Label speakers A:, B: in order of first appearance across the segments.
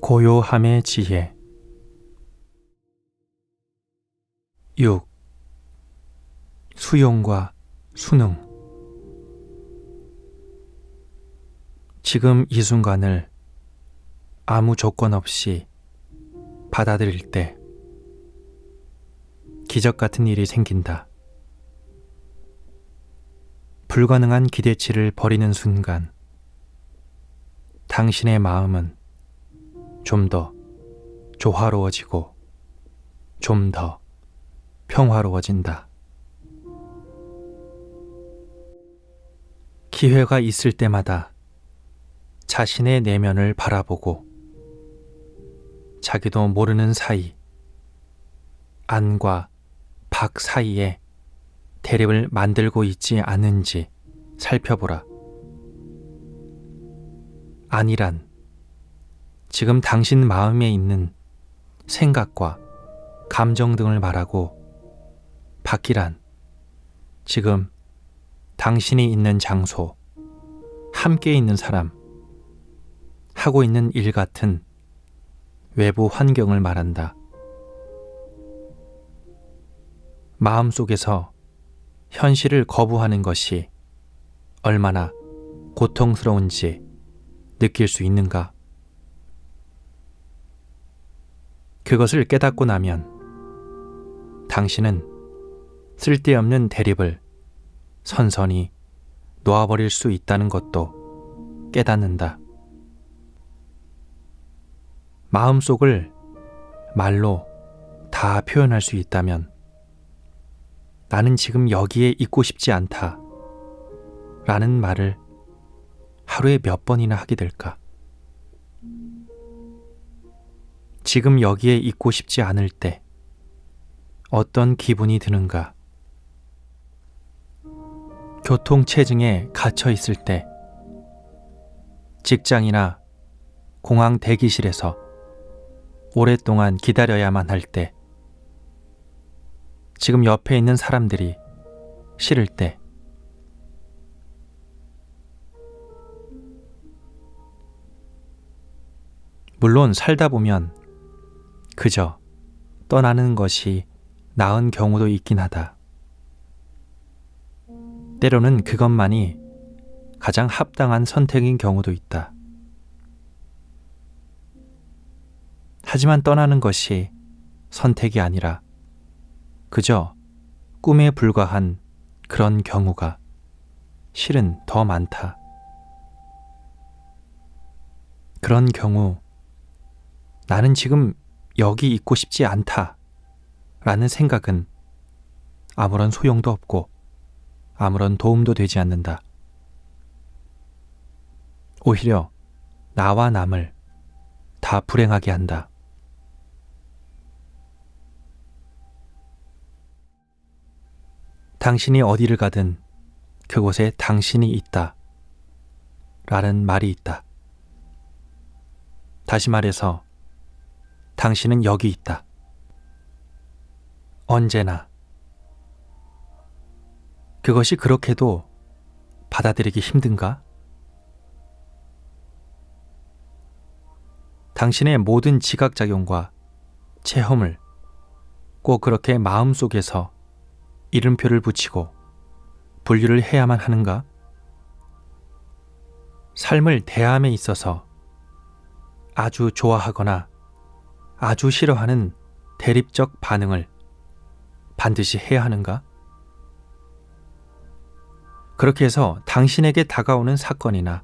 A: 고요함의 지혜. 6. 수용과 수능. 지금 이 순간을 아무 조건 없이 받아들일 때 기적 같은 일이 생긴다. 불가능한 기대치를 버리는 순간 당신의 마음은 좀 더 조화로워지고 좀 더 평화로워진다. 기회가 있을 때마다 자신의 내면을 바라보고 자기도 모르는 사이 안과 박 사이에 대립을 만들고 있지 않은지 살펴보라. 안이란 지금 당신 마음에 있는 생각과 감정 등을 말하고, 밖이란 지금 당신이 있는 장소, 함께 있는 사람, 하고 있는 일 같은 외부 환경을 말한다. 마음속에서 현실을 거부하는 것이 얼마나 고통스러운지 느낄 수 있는가? 그것을 깨닫고 나면 당신은 쓸데없는 대립을 선선히 놓아버릴 수 있다는 것도 깨닫는다. 마음속을 말로 다 표현할 수 있다면 나는 지금 여기에 있고 싶지 않다 라는 말을 하루에 몇 번이나 하게 될까? 지금 여기에 있고 싶지 않을 때 어떤 기분이 드는가? 교통체증에 갇혀 있을 때, 직장이나 공항 대기실에서 오랫동안 기다려야만 할 때, 지금 옆에 있는 사람들이 싫을 때, 물론 살다 보면 그저 떠나는 것이 나은 경우도 있긴 하다. 때로는 그것만이 가장 합당한 선택인 경우도 있다. 하지만 떠나는 것이 선택이 아니라 그저 꿈에 불과한 그런 경우가 실은 더 많다. 그런 경우 나는 지금 여기 있고 싶지 않다 라는 생각은 아무런 소용도 없고 아무런 도움도 되지 않는다. 오히려 나와 남을 다 불행하게 한다. 당신이 어디를 가든 그곳에 당신이 있다 라는 말이 있다. 다시 말해서 당신은 여기 있다. 언제나. 그것이 그렇게도 받아들이기 힘든가? 당신의 모든 지각작용과 체험을 꼭 그렇게 마음속에서 이름표를 붙이고 분류를 해야만 하는가? 삶을 대함에 있어서 아주 좋아하거나 아주 싫어하는 대립적 반응을 반드시 해야 하는가? 그렇게 해서 당신에게 다가오는 사건이나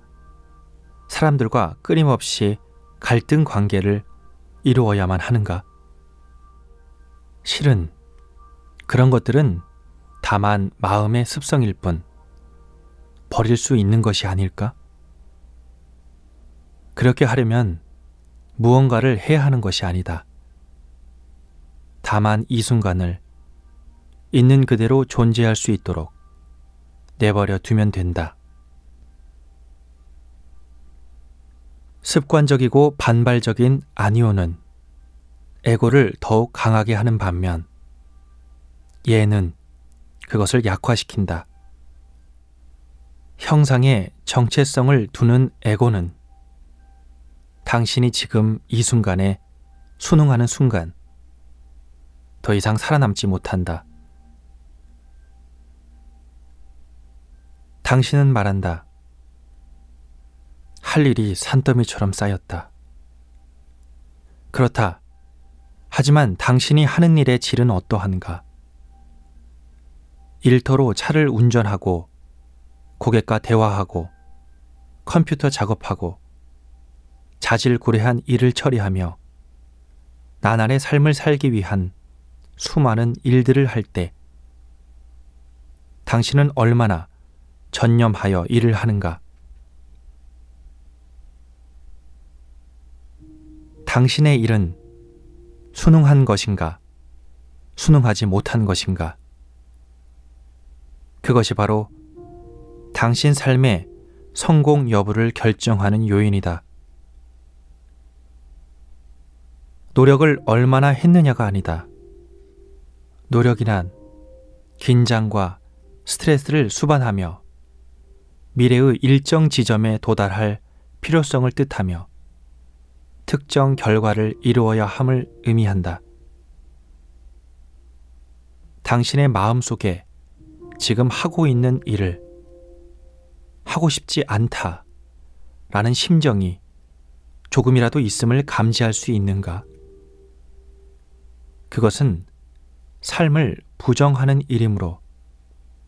A: 사람들과 끊임없이 갈등 관계를 이루어야만 하는가? 실은 그런 것들은 다만 마음의 습성일 뿐 버릴 수 있는 것이 아닐까? 그렇게 하려면 무언가를 해야 하는 것이 아니다. 다만 이 순간을 있는 그대로 존재할 수 있도록 내버려 두면 된다. 습관적이고 반발적인 아니오는 에고를 더욱 강하게 하는 반면 예는 그것을 약화시킨다. 형상에 정체성을 두는 에고는 당신이 지금 이 순간에 순응하는 순간 더 이상 살아남지 못한다. 당신은 말한다. 할 일이 산더미처럼 쌓였다. 그렇다. 하지만 당신이 하는 일의 질은 어떠한가? 일터로 차를 운전하고 고객과 대화하고 컴퓨터 작업하고 자질구레한 일을 처리하며 나날의 삶을 살기 위한 수많은 일들을 할 때 당신은 얼마나 전념하여 일을 하는가? 당신의 일은 순응한 것인가? 순응하지 못한 것인가? 그것이 바로 당신 삶의 성공 여부를 결정하는 요인이다. 노력을 얼마나 했느냐가 아니다. 노력이란 긴장과 스트레스를 수반하며 미래의 일정 지점에 도달할 필요성을 뜻하며 특정 결과를 이루어야 함을 의미한다. 당신의 마음속에 지금 하고 있는 일을 하고 싶지 않다 라는 심정이 조금이라도 있음을 감지할 수 있는가? 그것은 삶을 부정하는 일이므로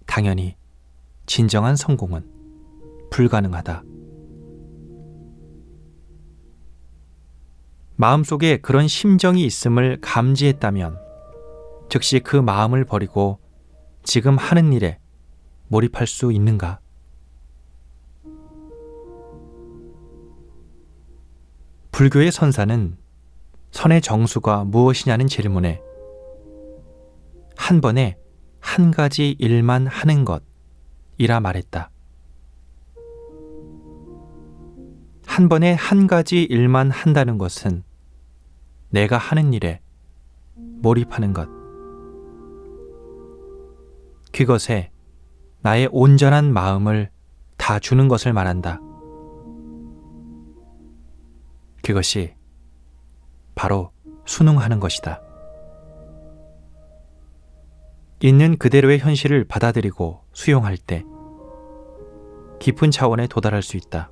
A: 당연히 진정한 성공은 불가능하다. 마음속에 그런 심정이 있음을 감지했다면 즉시 그 마음을 버리고 지금 하는 일에 몰입할 수 있는가? 불교의 선사는 선의 정수가 무엇이냐는 질문에 한 번에 한 가지 일만 하는 것이라 말했다. 한 번에 한 가지 일만 한다는 것은 내가 하는 일에 몰입하는 것. 그것에 나의 온전한 마음을 다 주는 것을 말한다. 그것이 바로 순응하는 것이다. 있는 그대로의 현실을 받아들이고 수용할 때 깊은 차원에 도달할 수 있다.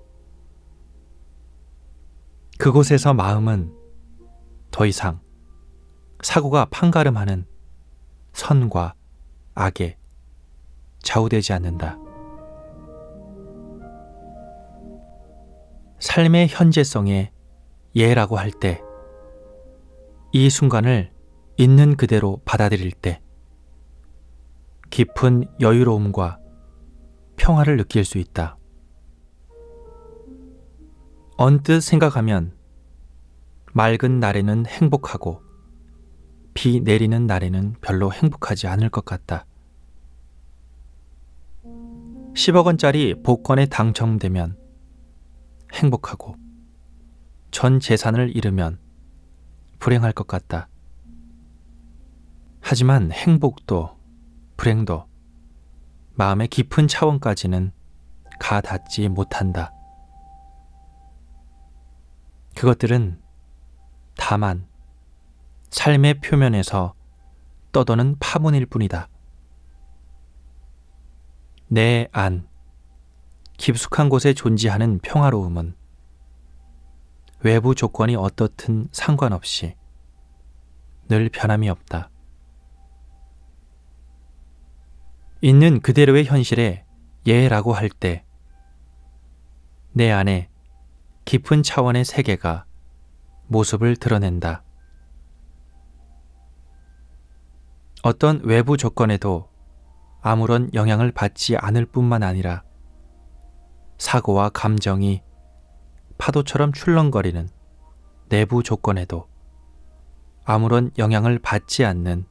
A: 그곳에서 마음은 더 이상 사고가 판가름하는 선과 악에 좌우되지 않는다. 삶의 현재성에 예라고 할 때, 이 순간을 있는 그대로 받아들일 때 깊은 여유로움과 평화를 느낄 수 있다. 언뜻 생각하면 맑은 날에는 행복하고 비 내리는 날에는 별로 행복하지 않을 것 같다. 10억 원짜리 복권에 당첨되면 행복하고 전 재산을 잃으면 불행할 것 같다. 하지만 행복도 불행도 마음의 깊은 차원까지는 가 닿지 못한다. 그것들은 다만 삶의 표면에서 떠도는 파문일 뿐이다. 내 안, 깊숙한 곳에 존재하는 평화로움은 외부 조건이 어떻든 상관없이 늘 변함이 없다. 있는 그대로의 현실에 예라고 할 때 내 안에 깊은 차원의 세계가 모습을 드러낸다. 어떤 외부 조건에도 아무런 영향을 받지 않을 뿐만 아니라 사고와 감정이 파도처럼 출렁거리는 내부 조건에도 아무런 영향을 받지 않는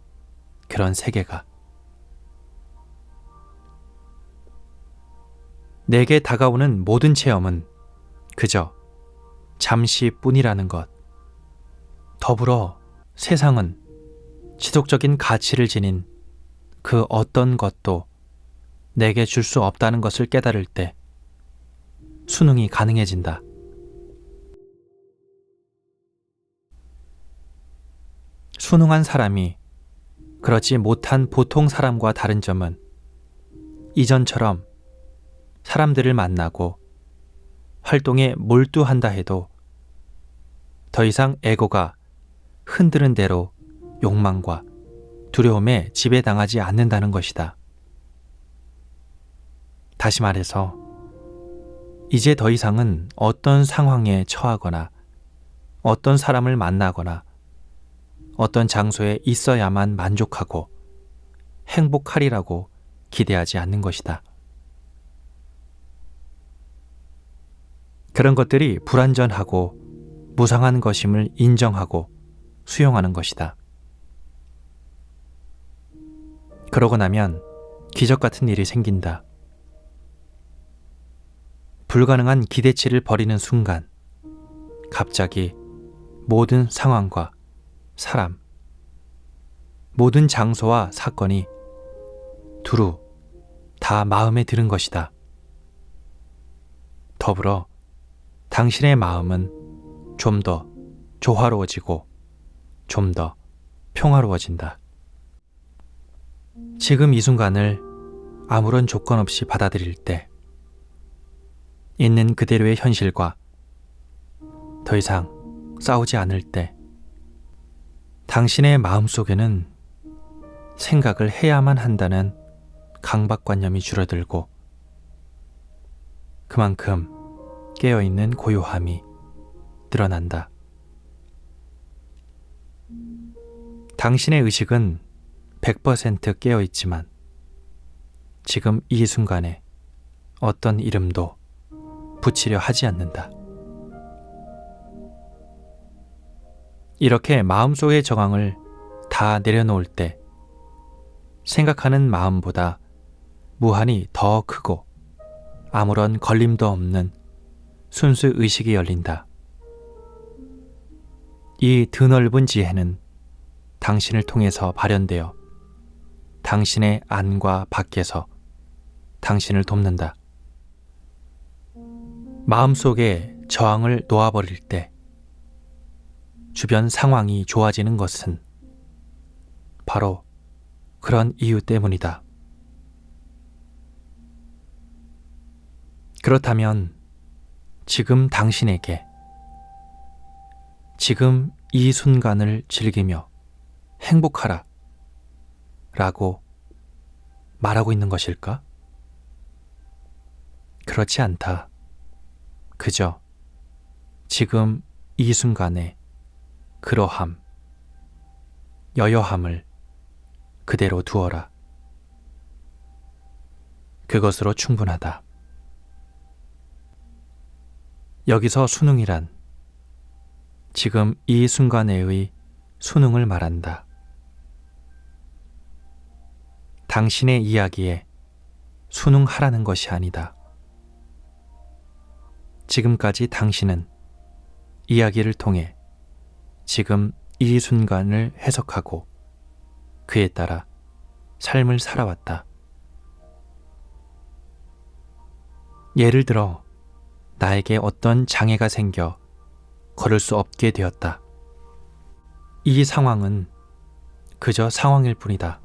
A: 그런 세계가 내게 다가오는 모든 체험은 그저 잠시뿐이라는 것. 더불어 세상은 지속적인 가치를 지닌 그 어떤 것도 내게 줄 수 없다는 것을 깨달을 때 순응이 가능해진다. 순응한 사람이 그렇지 못한 보통 사람과 다른 점은 이전처럼 사람들을 만나고 활동에 몰두한다 해도 더 이상 에고가 흔드는 대로 욕망과 두려움에 지배당하지 않는다는 것이다. 다시 말해서 이제 더 이상은 어떤 상황에 처하거나 어떤 사람을 만나거나 어떤 장소에 있어야만 만족하고 행복하리라고 기대하지 않는 것이다. 그런 것들이 불완전하고 무상한 것임을 인정하고 수용하는 것이다. 그러고 나면 기적 같은 일이 생긴다. 불가능한 기대치를 버리는 순간 갑자기 모든 상황과 사람, 모든 장소와 사건이 두루 다 마음에 드는 것이다. 더불어 당신의 마음은 좀 더 조화로워지고 좀 더 평화로워진다. 지금 이 순간을 아무런 조건 없이 받아들일 때 있는 그대로의 현실과 더 이상 싸우지 않을 때 당신의 마음속에는 생각을 해야만 한다는 강박관념이 줄어들고 그만큼 깨어있는 고요함이 드러난다. 당신의 의식은 100% 깨어있지만 지금 이 순간에 어떤 이름도 붙이려 하지 않는다. 이렇게 마음속의 저항을 다 내려놓을 때 생각하는 마음보다 무한히 더 크고 아무런 걸림도 없는 순수 의식이 열린다. 이 드넓은 지혜는 당신을 통해서 발현되어 당신의 안과 밖에서 당신을 돕는다. 마음속에 저항을 놓아버릴 때 주변 상황이 좋아지는 것은 바로 그런 이유 때문이다. 그렇다면 지금 당신에게 지금 이 순간을 즐기며 행복하라 라고 말하고 있는 것일까? 그렇지 않다. 그저 지금 이 순간에 그러함, 여여함을 그대로 두어라. 그것으로 충분하다. 여기서 순응이란 지금 이 순간에의 순응을 말한다. 당신의 이야기에 순응하라는 것이 아니다. 지금까지 당신은 이야기를 통해 지금 이 순간을 해석하고 그에 따라 삶을 살아왔다. 예를 들어 나에게 어떤 장애가 생겨 걸을 수 없게 되었다. 이 상황은 그저 상황일 뿐이다.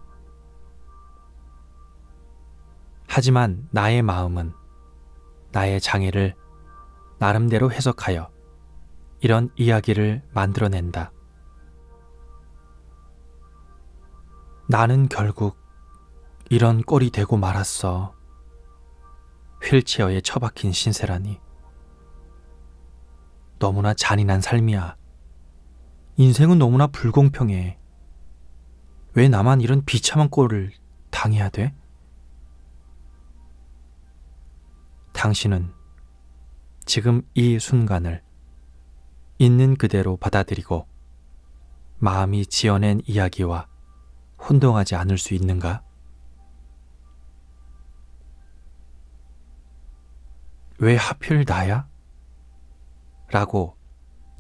A: 하지만 나의 마음은 나의 장애를 나름대로 해석하여 이런 이야기를 만들어낸다. 나는 결국 이런 꼴이 되고 말았어. 휠체어에 처박힌 신세라니. 너무나 잔인한 삶이야. 인생은 너무나 불공평해. 왜 나만 이런 비참한 꼴을 당해야 돼? 당신은 지금 이 순간을 있는 그대로 받아들이고 마음이 지어낸 이야기와 혼동하지 않을 수 있는가? 왜 하필 나야? 라고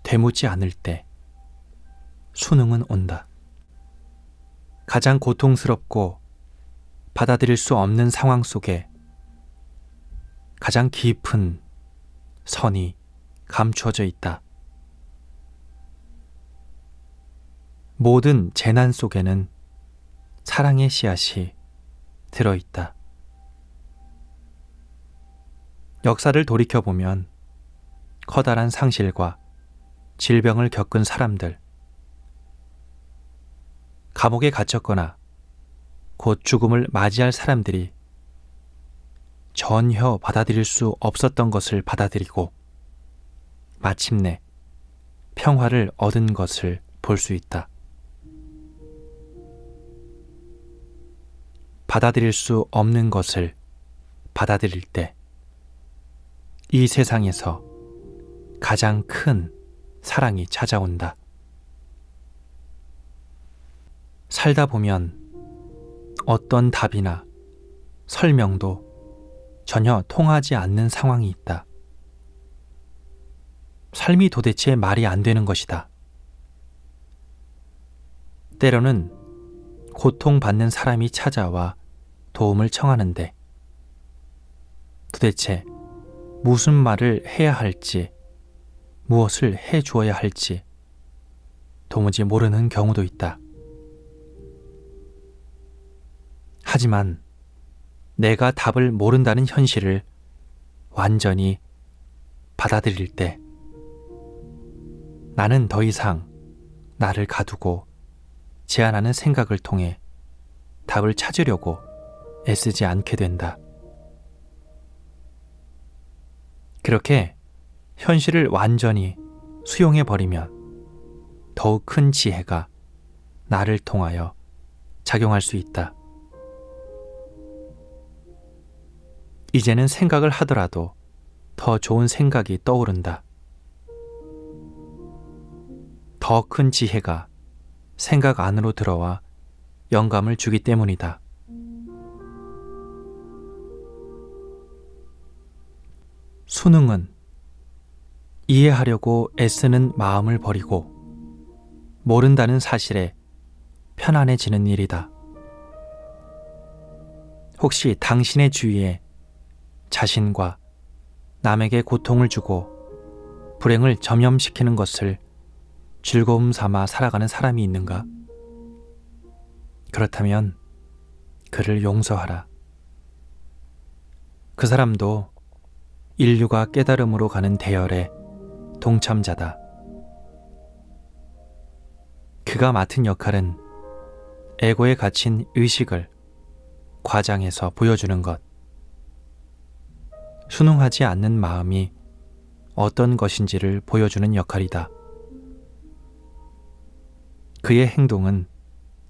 A: 되묻지 않을 때 순응은 온다. 가장 고통스럽고 받아들일 수 없는 상황 속에 가장 깊은 선이 감추어져 있다. 모든 재난 속에는 사랑의 씨앗이 들어있다. 역사를 돌이켜보면 커다란 상실과 질병을 겪은 사람들, 감옥에 갇혔거나 곧 죽음을 맞이할 사람들이 전혀 받아들일 수 없었던 것을 받아들이고 마침내 평화를 얻은 것을 볼 수 있다. 받아들일 수 없는 것을 받아들일 때 이 세상에서 가장 큰 사랑이 찾아온다. 살다 보면 어떤 답이나 설명도 전혀 통하지 않는 상황이 있다. 삶이 도대체 말이 안 되는 것이다. 때로는 고통받는 사람이 찾아와 도움을 청하는데 도대체 무슨 말을 해야 할지, 무엇을 해 주어야 할지 도무지 모르는 경우도 있다. 하지만 내가 답을 모른다는 현실을 완전히 받아들일 때 나는 더 이상 나를 가두고 제안하는 생각을 통해 답을 찾으려고 애쓰지 않게 된다. 그렇게 현실을 완전히 수용해버리면 더욱 큰 지혜가 나를 통하여 작용할 수 있다. 이제는 생각을 하더라도 더 좋은 생각이 떠오른다. 더 큰 지혜가 생각 안으로 들어와 영감을 주기 때문이다. 수능은 이해하려고 애쓰는 마음을 버리고 모른다는 사실에 편안해지는 일이다. 혹시 당신의 주위에 자신과 남에게 고통을 주고 불행을 점염시키는 것을 즐거움 삼아 살아가는 사람이 있는가? 그렇다면 그를 용서하라. 그 사람도 인류가 깨달음으로 가는 대열의 동참자다. 그가 맡은 역할은 에고에 갇힌 의식을 과장해서 보여주는 것, 순응하지 않는 마음이 어떤 것인지를 보여주는 역할이다. 그의 행동은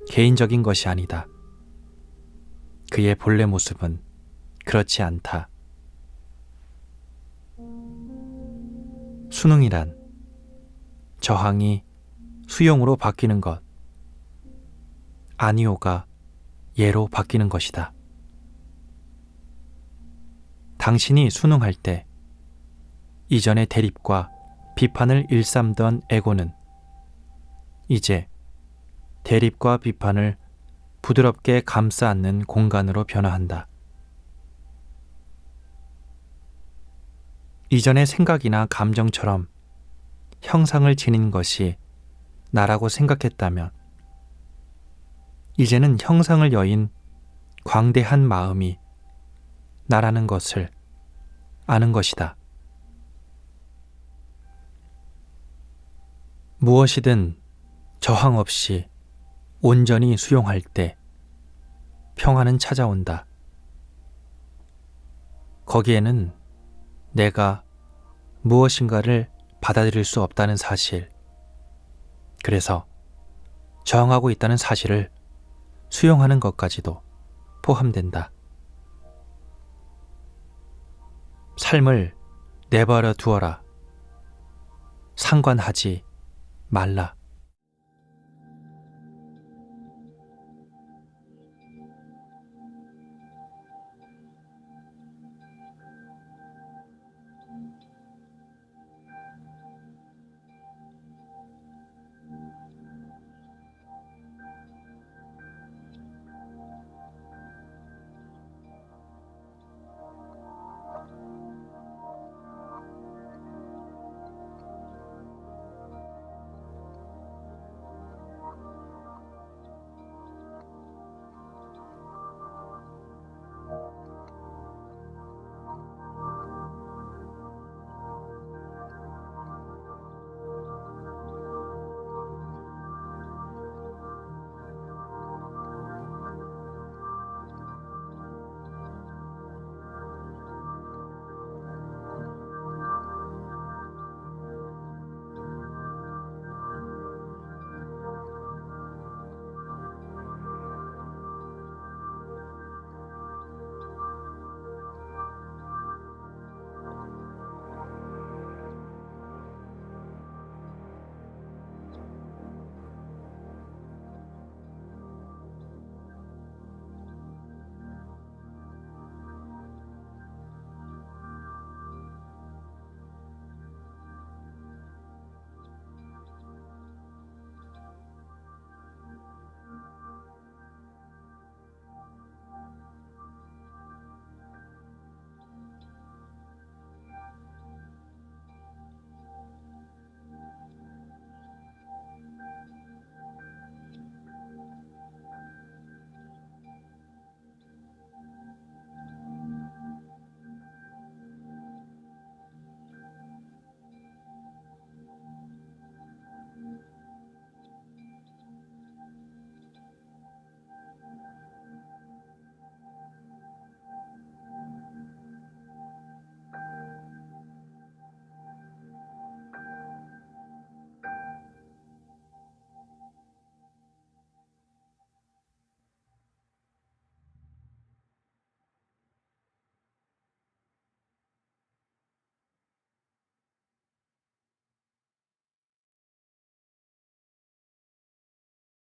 A: 개인적인 것이 아니다. 그의 본래 모습은 그렇지 않다. 수능이란 저항이 수용으로 바뀌는 것, 아니오가 예로 바뀌는 것이다. 당신이 수능할 때 이전의 대립과 비판을 일삼던 에고는 이제 대립과 비판을 부드럽게 감싸 안는 공간으로 변화한다. 이전의 생각이나 감정처럼 형상을 지닌 것이 나라고 생각했다면 이제는 형상을 여인 광대한 마음이 나라는 것을 아는 것이다. 무엇이든 저항 없이 온전히 수용할 때 평화는 찾아온다. 거기에는 내가 무엇인가를 받아들일 수 없다는 사실, 그래서 저항하고 있다는 사실을 수용하는 것까지도 포함된다. 삶을 내버려 두어라. 상관하지 말라.